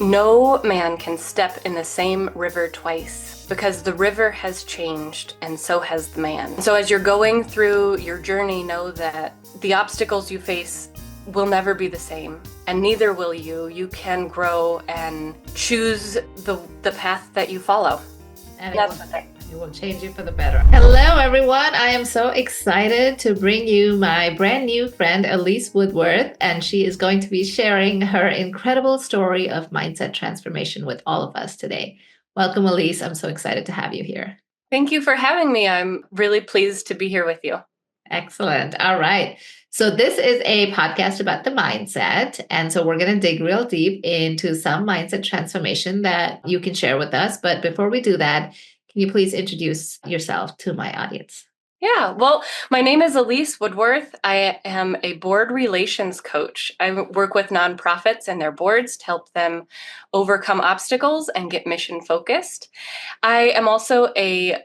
No man can step in the same river twice because the river has changed and so has the man. So as you're going through your journey, know that the obstacles you face will never be the same, and neither will you. You can grow and choose the path that you follow. And it will change you for the better. Hello, everyone. I am so excited to bring you my brand new friend, Elise Woodworth, and she is going to be sharing her incredible story of mindset transformation with all of us today. Welcome, Elise. I'm so excited to have you here. Thank you for having me. I'm really pleased to be here with you. Excellent. All right. So this is a podcast about the mindset. And so we're going to dig real deep into some mindset transformation that you can share with us. But before we do that, can you please introduce yourself to my audience? Yeah, well, my name is Elise Woodworth. I am a board relations coach. I work with nonprofits and their boards to help them overcome obstacles and get mission focused. I am also a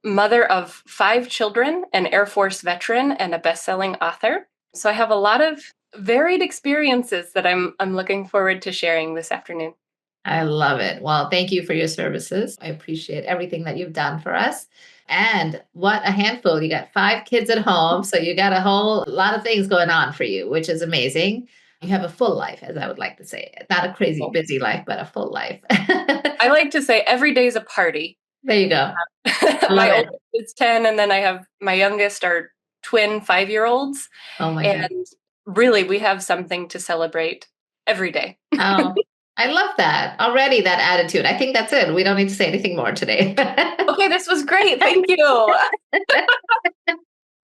mother of 5 children, an Air Force veteran, and a best-selling author. So I have a lot of varied experiences that I'm looking forward to sharing this afternoon. I love it. Well, thank you for your services. I appreciate everything that you've done for us. And what a handful. You got 5 kids at home. So you got a whole lot of things going on for you, which is amazing. You have a full life, as I would like to say. Not a crazy, busy life, but a full life. I like to say every day is a party. There you go. My oldest is 10, and then I have my youngest are twin 5-year-olds. Oh my and God. Really, we have something to celebrate every day. Oh, I love that. Already that attitude. I think that's it. We don't need to say anything more today. Okay, this was great. Thank you.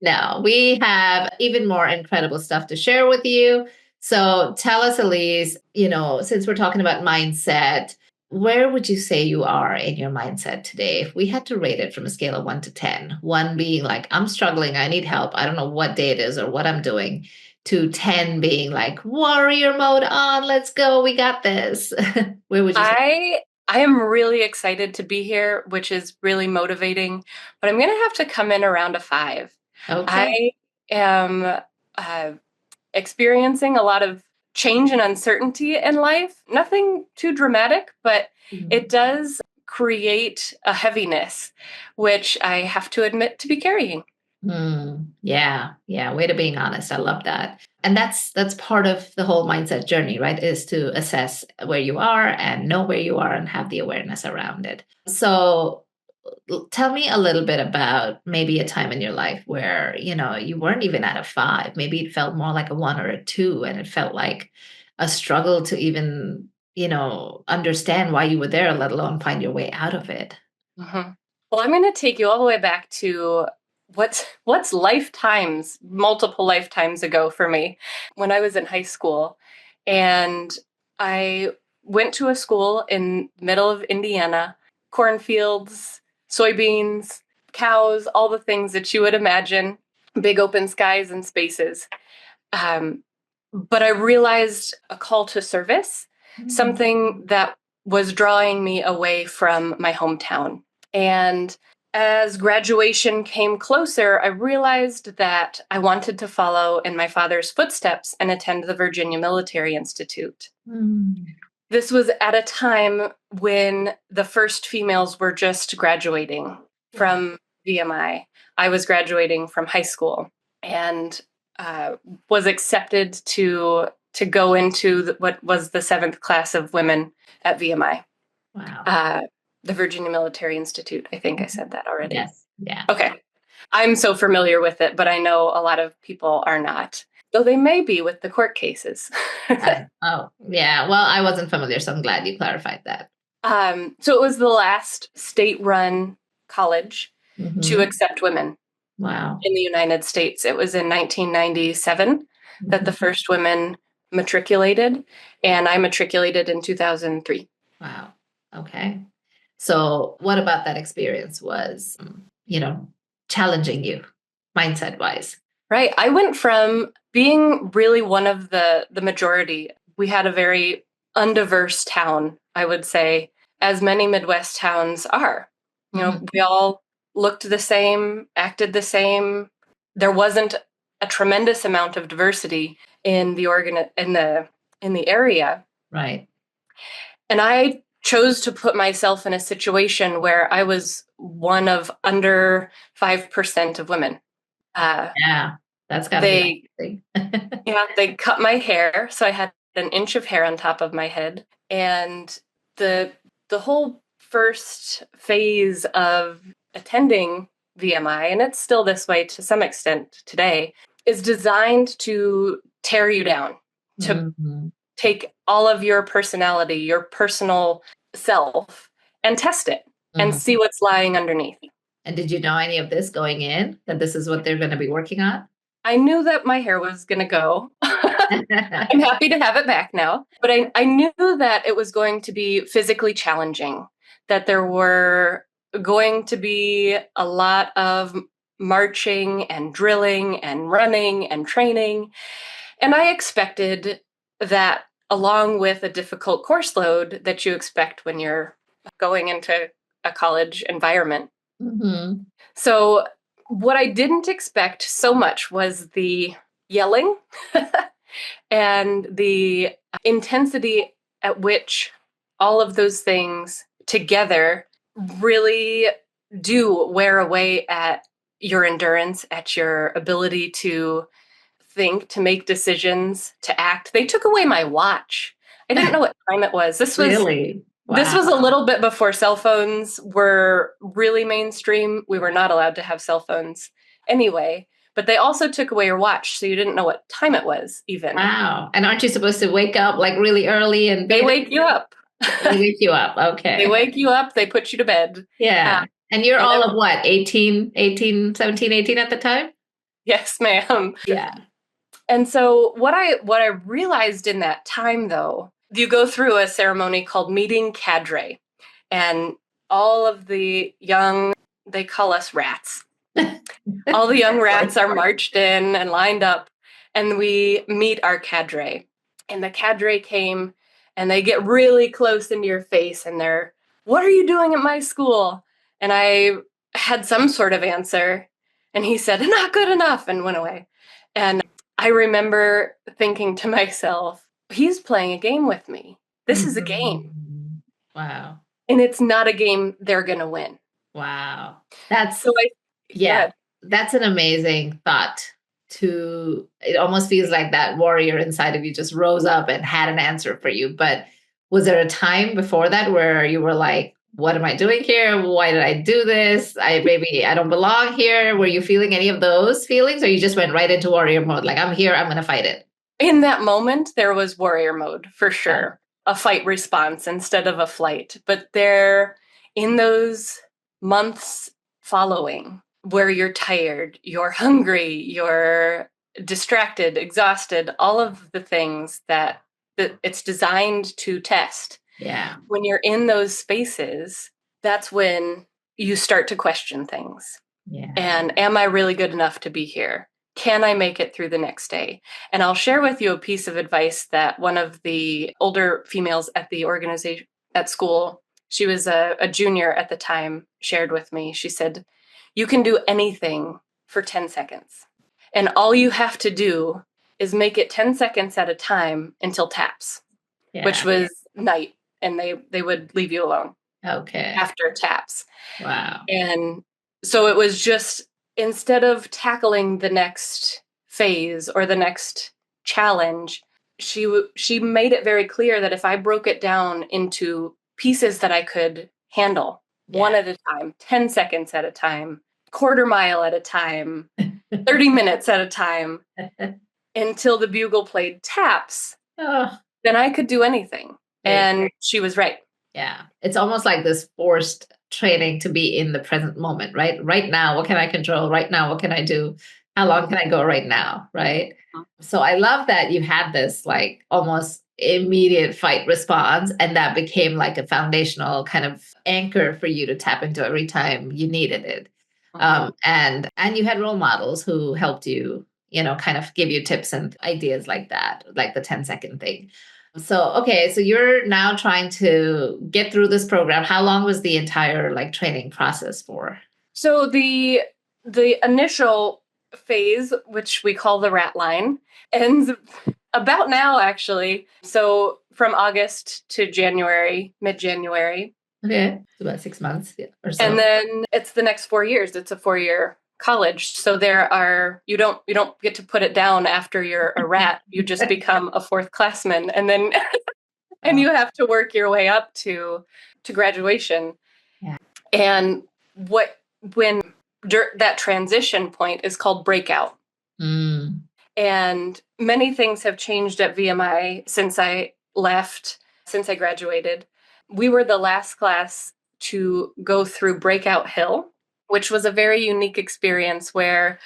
Now, we have even more incredible stuff to share with you. So tell us, Elise, since we're talking about mindset, where would you say you are in your mindset today? If we had to rate it from a scale of 1 to 10, 1 being like, I'm struggling, I need help, I don't know what day it is or what I'm doing, to 10 being like, warrior mode on, let's go, we got this. Where would you say? I am really excited to be here, which is really motivating, but I'm going to have to come in around a 5. Okay. I am experiencing a lot of change and uncertainty in life. Nothing too dramatic, but it does create a heaviness, which I have to admit to be carrying. Yeah. Way to being honest. I love that. And that's part of the whole mindset journey, right? Is to assess where you are and know where you are and have the awareness around it. So tell me a little bit about maybe a time in your life where, you weren't even at a 5. Maybe it felt more like a 1 or a 2, and it felt like a struggle to even, understand why you were there, let alone find your way out of it. Mm-hmm. Well, I'm going to take you all the way back to what's lifetimes, multiple lifetimes ago for me, when I was in high school. And I went to a school in the middle of Indiana, cornfields, soybeans, cows, all the things that you would imagine, big open skies and spaces. But I realized a call to service, something that was drawing me away from my hometown. And as graduation came closer, I realized that I wanted to follow in my father's footsteps and attend the Virginia Military Institute. This was at a time when the first females were just graduating from VMI. I was graduating from high school and was accepted to go into what was the 7th class of women at VMI. Wow. The Virginia Military Institute. I think I said that already. Yes. Yeah. Okay. I'm so familiar with it, but I know a lot of people are not, though they may be with the court cases. Oh, yeah. Well, I wasn't familiar, so I'm glad you clarified that. So it was the last state-run college to accept women. Wow. In the United States. It was in 1997 that the first women matriculated, and I matriculated in 2003. Wow. Okay. So what about that experience was, challenging you mindset wise? Right. I went from being really one of the majority. We had a very undiverse town, I would say, as many Midwest towns are. We all looked the same, acted the same. There wasn't a tremendous amount of diversity in the area. Right. And I chose to put myself in a situation where I was one of under 5% of women. Yeah, that's got to be They, amazing. they cut my hair, so I had an inch of hair on top of my head, and the the whole first phase of attending VMI, and it's still this way to some extent today, is designed to tear you down, to Mhm. take all of your personality, your personal self, and test it and Mhm. see what's lying underneath. And did you know any of this going in, that this is what they're going to be working on? I knew that my hair was going to go. I'm happy to have it back now. But I knew that it was going to be physically challenging, that there were going to be a lot of marching and drilling and running and training. And I expected that, along with a difficult course load that you expect when you're going into a college environment. Mhm. So, what I didn't expect so much was the yelling and the intensity at which all of those things together really do wear away at your endurance, at your ability to think, to make decisions, to act. They took away my watch. I didn't know what time it was. Really? This Wow. was a little bit before cell phones were really mainstream. We were not allowed to have cell phones anyway, but they also took away your watch, so you didn't know what time it was even. Wow. And aren't you supposed to wake up like really early and They bathe? wake you up. They wake you up. They Okay. wake you up, they put you to bed. Uh, Yeah. And you're and all I, of what, 17, 18 at the time? yes, ma'am. Yeah. And so what I realized in that time, though, you go through a ceremony called meeting cadre, and all of the young, they call us rats. All the young rats are marched in and lined up, and we meet our cadre. And the cadre came, and they get really close into your face, and they're, "What are you doing at my school?" And I had some sort of answer, and he said, "Not good enough," and went away. And I remember thinking to myself, he's playing a game with me. This is a game, Mhm. Wow. and it's not a game they're going to win. Wow. So That's, I, yeah, yeah, that's an amazing thought. To it almost feels like that warrior inside of you just rose up and had an answer for you. But was there a time before that where you were like, what am I doing here? Why did I do this? I don't belong here. Were you feeling any of those feelings, or you just went right into warrior mode? Like, I'm here, I'm gonna fight it. in that moment, there was warrior mode for Yeah. sure, a fight response instead of a flight. But there, in those months following, where you're tired, you're hungry, you're distracted, exhausted, all of the things that it's designed to test. Yeah. When you're in those spaces, that's when you start to question things. Yeah. And am I really good enough to be here? Can I make it through the next day? And I'll share with you a piece of advice that one of the older females at the organization at school, she was a junior at the time, shared with me. She said, "You can do anything for 10 seconds. And all you have to do is make it 10 seconds at a time until taps," which Yeah. was night. And they would leave you alone Okay. after taps. Wow. And so it was just, instead of tackling the next phase or the next challenge, she made it very clear that if I broke it down into pieces that I could handle one Yeah. at a time, 10 seconds at a time, quarter mile at a time, 30 minutes at a time, until the bugle played taps, Oh, then I could do anything. it, And she was right. yeah. It's almost like this forced training to be in the present moment, right? Right now, what can I control? Right now, what can I do? How long can I go right now? Right. So I love that you had this like almost immediate fight response, and that became like a foundational kind of anchor for you to tap into every time you needed it. Mhm. And you had role models who helped you, kind of give you tips and ideas like that, like the 10-second thing. So, okay, so you're now trying to get through this program. How long was the entire like training process for? So the initial phase, which we call the rat line, ends about now actually. So from August to January, mid-January. Okay. It's about 6 months or so. And then it's the next 4 years. It's a 4-year college. So you don't get to put it down after you're a rat. You just become a fourth classman, and then and you have to work your way up to graduation. Yeah. And that transition point is called breakout. Mm. And many things have changed at VMI since I graduated. We were the last class to go through Breakout Hill, which was a very unique experience where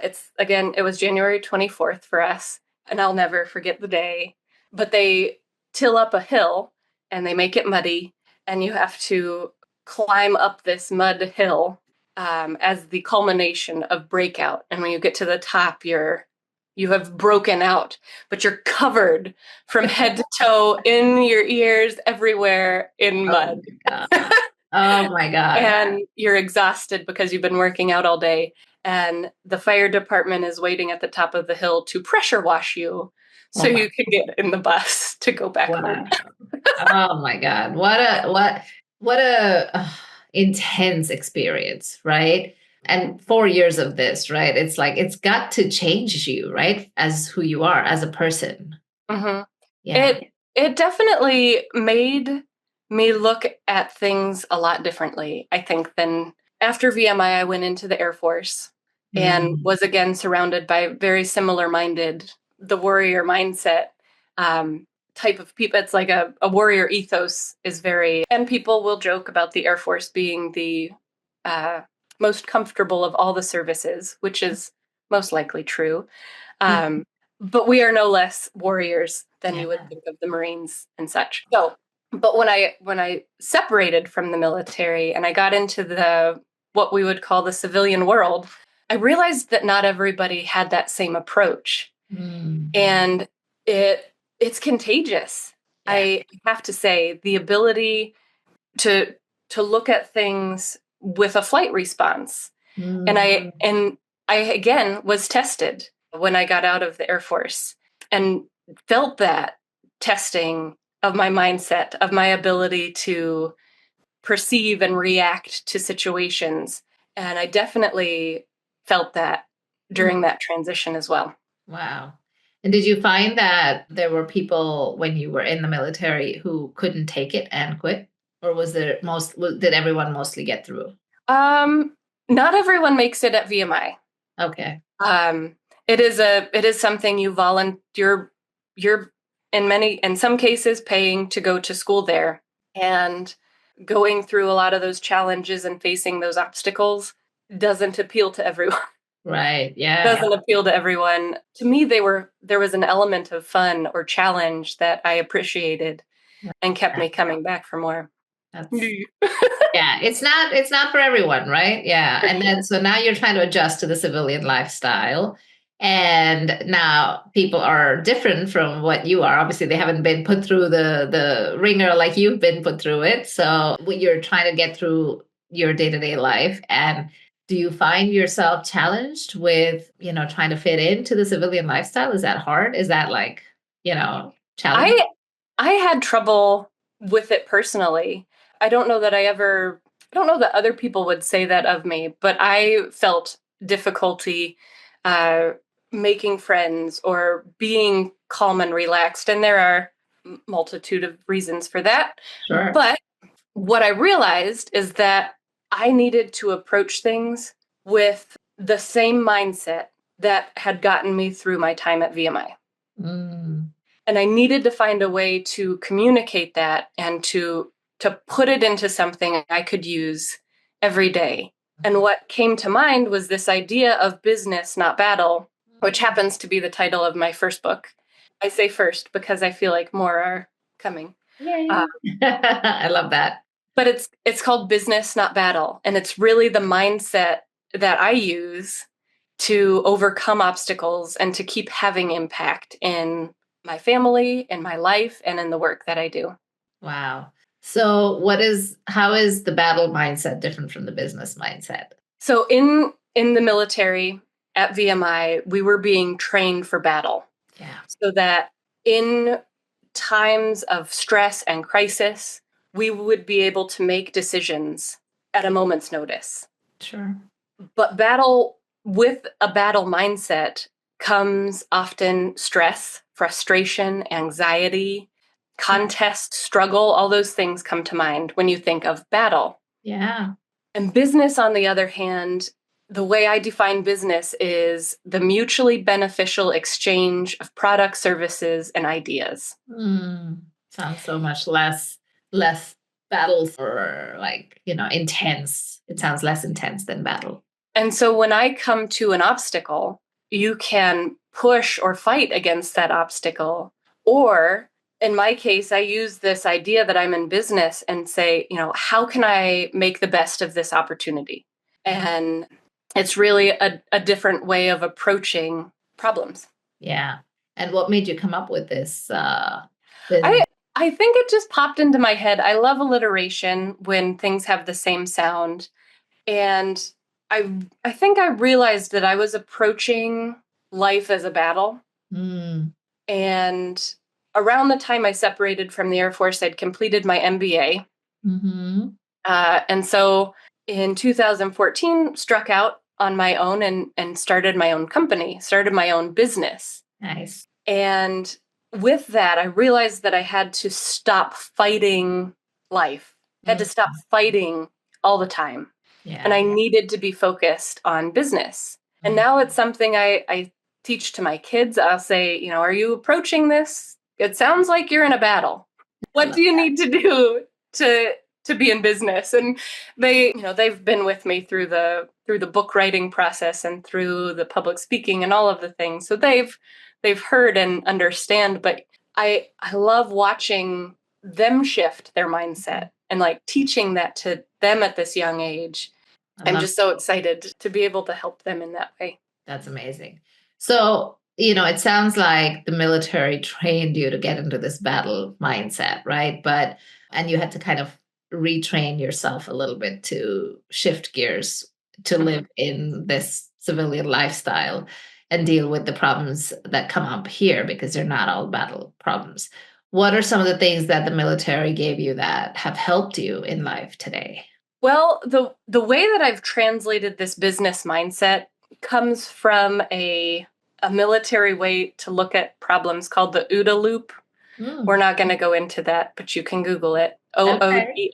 it was January 24th for us, and I'll never forget the day. But they till up a hill and they make it muddy, and you have to climb up this mud hill as the culmination of Breakout. And when you get to the top, you have broken out, but you're covered from head to toe, in your ears, everywhere, in mud. Oh my God. And you're exhausted because you've been working out all day. And the fire department is waiting at the top of the hill to pressure wash you so you can get in the bus to go back home. Oh my God. What a intense experience, right? And 4 years of this, right? It's like, it's got to change you, right? As who you are, as a person. Mm-hmm. Yeah. It definitely made me look at things a lot differently, I think, than after VMI. I went into the Air Force and was again surrounded by very similar-minded, the warrior mindset type of people. It's like a warrior ethos is very, and people will joke about the Air Force being the most comfortable of all the services, which is most likely true. But we are no less warriors than you would think of the Marines and such. So, but when I separated from the military and I got into what we would call the civilian world, I realized that not everybody had that same approach. And it's contagious. Yeah. I have to say, the ability to look at things with a flight response. And I again was tested when I got out of the Air Force and felt that testing of my mindset, of my ability to perceive and react to situations. And I definitely felt that during that transition as well. Wow. And did you find that there were people when you were in the military who couldn't take it and quit? Or did everyone mostly get through? Not everyone makes it at VMI. Okay. It is something you volunteer. You're in some cases paying to go to school there, and going through a lot of those challenges and facing those obstacles doesn't appeal to everyone. Right. Yeah. Doesn't appeal to everyone. To me, there was an element of fun or challenge that I appreciated and kept me coming back for more. Yeah, it's not for everyone, right? Yeah. And then so now you're trying to adjust to the civilian lifestyle. And now people are different from what you are. Obviously, they haven't been put through the ringer like you've been put through it. So you're trying to get through your day-to-day life. And do you find yourself challenged with, trying to fit into the civilian lifestyle? Is that hard? Is that challenging? I had trouble with it personally. I don't know that other people would say that of me, but I felt difficulty making friends or being calm and relaxed. And there are a multitude of reasons for that. Sure. But what I realized is that I needed to approach things with the same mindset that had gotten me through my time at VMI. And I needed to find a way to communicate that and to put it into something I could use every day. And what came to mind was this idea of business, not battle, which happens to be the title of my first book. I say first because I feel like more are coming. I love that. But it's called Business, Not Battle. And it's really the mindset that I use to overcome obstacles and to keep having impact in my family, in my life, and in the work that I do. Wow. So how is the battle mindset different from the business mindset? So in the military at VMI, we were being trained for battle. Yeah. So that in times of stress and crisis, we would be able to make decisions at a moment's notice. Sure. But with a battle mindset comes often stress, frustration, anxiety, contest, struggle. All those things come to mind when you think of battle. Yeah. And business, on the other hand, the way I define business is the mutually beneficial exchange of products, services, and ideas. Sounds so much less battles or like, intense. It sounds less intense than battle. And so when I come to an obstacle, you can push or fight against that obstacle. Or in my case, I use this idea that I'm in business and say, how can I make the best of this opportunity? And it's really a different way of approaching problems. Yeah. And what made you come up with this? I think it just popped into my head. I love alliteration when things have the same sound. And I think I realized that I was approaching life as a battle. And around the time I separated from the Air Force, I'd completed my MBA. And so in 2014, struck out on my own and started my own company, started my own business. Nice. And with that, I realized that I had to stop fighting life. I had to stop fighting all the time. Yeah. And I needed to be focused on business. And now it's something I teach to my kids. I'll say, are you approaching this? It sounds like you're in a battle. What do you need to do to be in business? And they've been with me through the book writing process and through the public speaking and all of the things. So they've heard and understand, but I love watching them shift their mindset and like teaching that to them at this young age. I'm just so excited to be able to help them in that way. That's amazing. So, it sounds like the military trained you to get into this battle mindset, right? And you had to kind of retrain yourself a little bit to shift gears to live in this civilian lifestyle and deal with the problems that come up here, because they're not all battle problems. What are some of the things that the military gave you that have helped you in life today? Well, the way that I've translated this business mindset comes from a military way to look at problems called the OODA loop. We're not going to go into that, but you can Google it. OOD.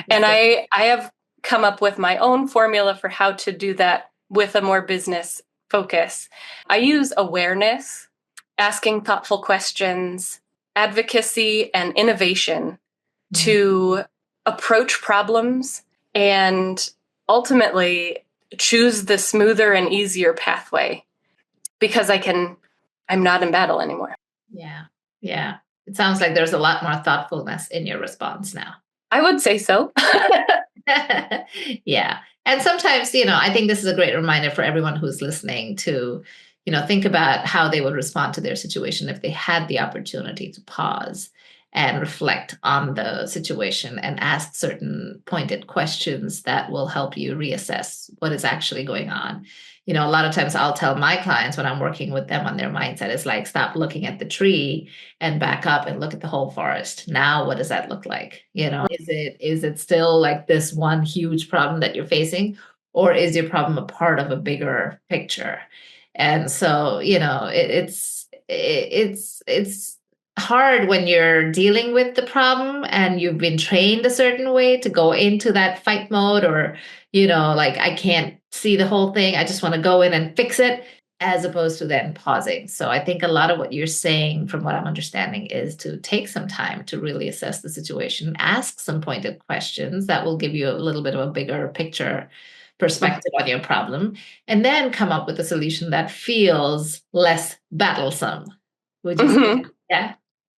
And I have come up with my own formula for how to do that with a more business focus. I use awareness, asking thoughtful questions, advocacy, and innovation to approach problems and ultimately choose the smoother and easier pathway, because I'm not in battle anymore. Yeah. Yeah. It sounds like there's a lot more thoughtfulness in your response now. I would say so. Yeah. And sometimes, I think this is a great reminder for everyone who's listening to, think about how they would respond to their situation if they had the opportunity to pause and reflect on the situation and ask certain pointed questions that will help you reassess what is actually going on. A lot of times I'll tell my clients when I'm working with them on their mindset, it's like, stop looking at the tree and back up and look at the whole forest. Now, what does that look like? Is it still like this one huge problem that you're facing, or is your problem a part of a bigger picture? And so, it's hard when you're dealing with the problem and you've been trained a certain way to go into that fight mode, or, like, I can't see the whole thing. I just want to go in and fix it, as opposed to then pausing. So I think a lot of what you're saying, from what I'm understanding, is to take some time to really assess the situation, ask some pointed questions that will give you a little bit of a bigger picture perspective on your problem, and then come up with a solution that feels less battlesome. Would you say? Yeah.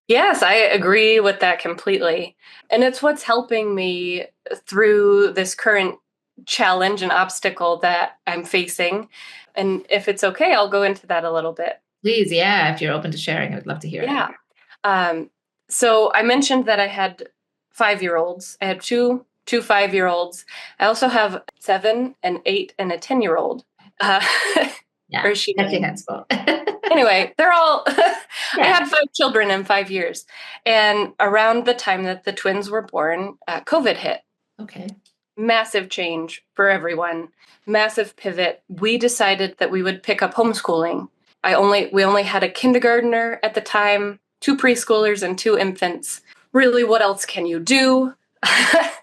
Yes, I agree with that completely. And it's what's helping me through this current challenge and obstacle that I'm facing. And if it's okay, I'll go into that a little bit. Please, yeah, if you're open to sharing, I'd love to hear it. So I mentioned that I had 5-year-olds. I had two 5-year-olds. I also have 7, an 8, and a 10-year-old. Yeah, that's your hands full. Anyway, they're all, I Yeah. had 5 children in 5 years. And around the time that the twins were born, COVID hit. Okay. Massive change for everyone, massive pivot. We decided that we would pick up homeschooling. We only had a kindergartner at the time, 2 preschoolers and 2 infants. Really, what else can you do?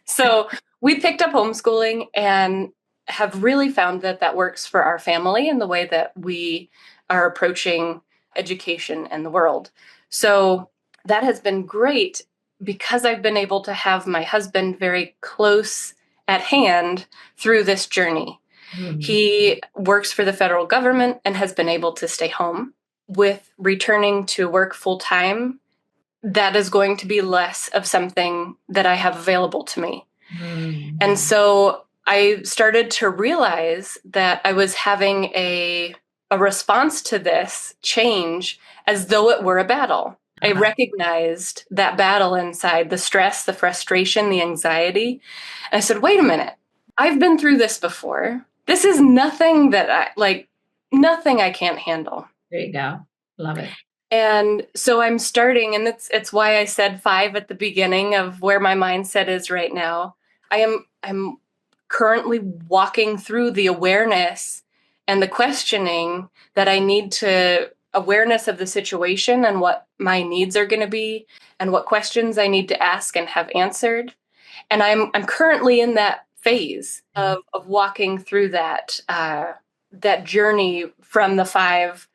So we picked up homeschooling and have really found that that works for our family and the way that we are approaching education and the world. So that has been great because I've been able to have my husband very close at hand through this journey. Mm. He works for the federal government and has been able to stay home. With returning to work full time, that is going to be less of something that I have available to me. Mm. And so I started to realize that I was having a response to this change as though it were a battle. I recognized that battle inside, the stress, the frustration, the anxiety. And I said, wait a minute, I've been through this before. This is nothing nothing I can't handle. There you go. Love it. And so I'm starting, and it's why I said 5 at the beginning of where my mindset is right now. I'm currently walking through the awareness and the questioning that I need to awareness of the situation and what my needs are going to be and what questions I need to ask and have answered. And I'm currently in that phase of walking through that journey from the 5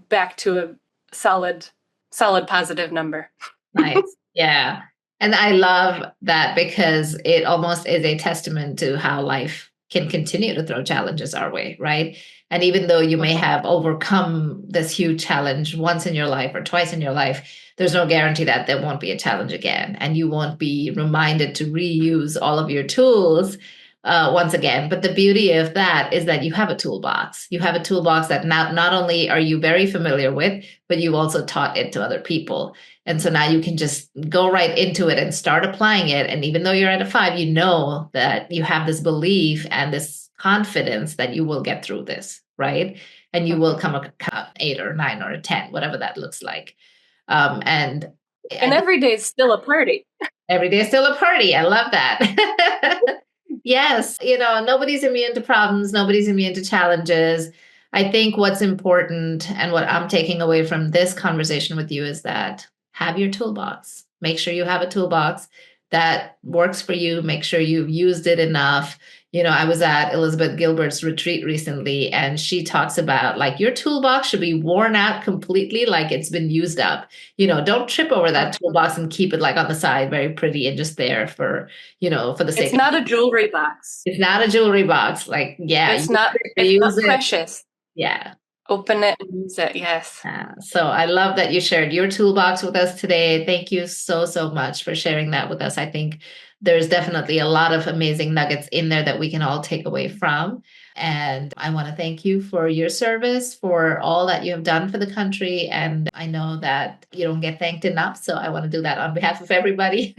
back to a solid positive number. Nice. Yeah. And I love that because it almost is a testament to how life can continue to throw challenges our way, right? And even though you may have overcome this huge challenge once in your life or twice in your life, there's no guarantee that there won't be a challenge again. And you won't be reminded to reuse all of your tools once again. But the beauty of that is that you have a toolbox. You have a toolbox that not only are you very familiar with, but you also taught it to other people. And so now you can just go right into it and start applying it. And even though you're at a 5, you know that you have this belief and this confidence that you will get through this, right? And you will come a 8 or 9 or a 10, whatever that looks like. And every day is still a party. Every day is still a party. I love that. Yes, nobody's immune to problems, nobody's immune to challenges. I think what's important and what I'm taking away from this conversation with you is that have your toolbox. Make sure you have a toolbox that works for you. Make sure you've used it enough. I was at Elizabeth Gilbert's retreat recently, and she talks about your toolbox should be worn out completely, like it's been used up. Don't trip over that toolbox and keep it on the side, very pretty and just there for the sake. It's not a jewelry box. It's not a jewelry box. It's not precious. Yeah. Open it and use it. Yes. So I love that you shared your toolbox with us today. Thank you so, so much for sharing that with us. I think there's definitely a lot of amazing nuggets in there that we can all take away from. And I want to thank you for your service, for all that you have done for the country. And I know that you don't get thanked enough. So I want to do that on behalf of everybody.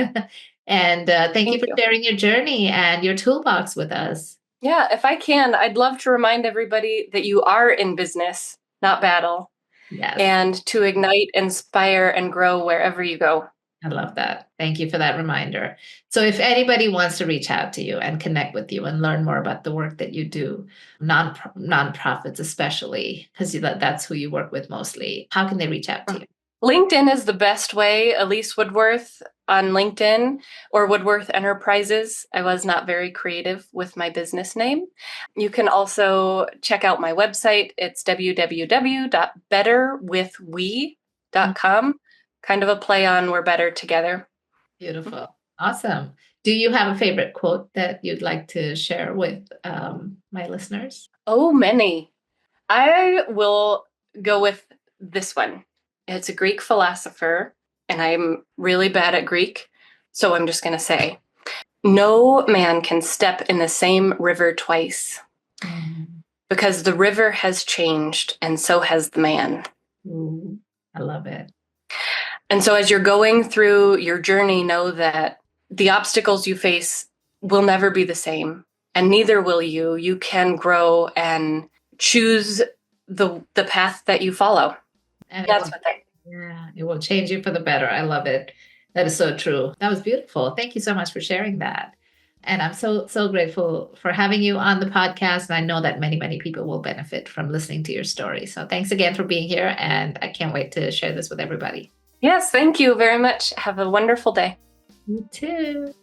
And thank you for sharing your journey and your toolbox with us. Yeah, if I can, I'd love to remind everybody that you are in business, not battle. Yes. And to ignite, inspire, and grow wherever you go. I love that. Thank you for that reminder. So if anybody wants to reach out to you and connect with you and learn more about the work that you do, nonprofits especially, because that's who you work with mostly, how can they reach out to you? LinkedIn is the best way. Elise Woodworth on LinkedIn, or Woodworth Enterprises. I was not very creative with my business name. You can also check out my website. It's www.betterwithwe.com. Kind of a play on we're better together. Beautiful. Awesome. Do you have a favorite quote that you'd like to share with my listeners? Oh, many. I will go with this one. It's a Greek philosopher, and I'm really bad at Greek, so I'm just going to say, no man can step in the same river twice, because the river has changed, and so has the man. Ooh, I love it. And so as you're going through your journey, know that the obstacles you face will never be the same, and neither will you. You can grow and choose the path that you follow. And it That's will, what I yeah, it will change you for the better. I love it. That is so true. That was beautiful. Thank you so much for sharing that. And I'm so grateful for having you on the podcast. And I know that many people will benefit from listening to your story. So thanks again for being here. And I can't wait to share this with everybody. Yes, thank you very much. Have a wonderful day. You too.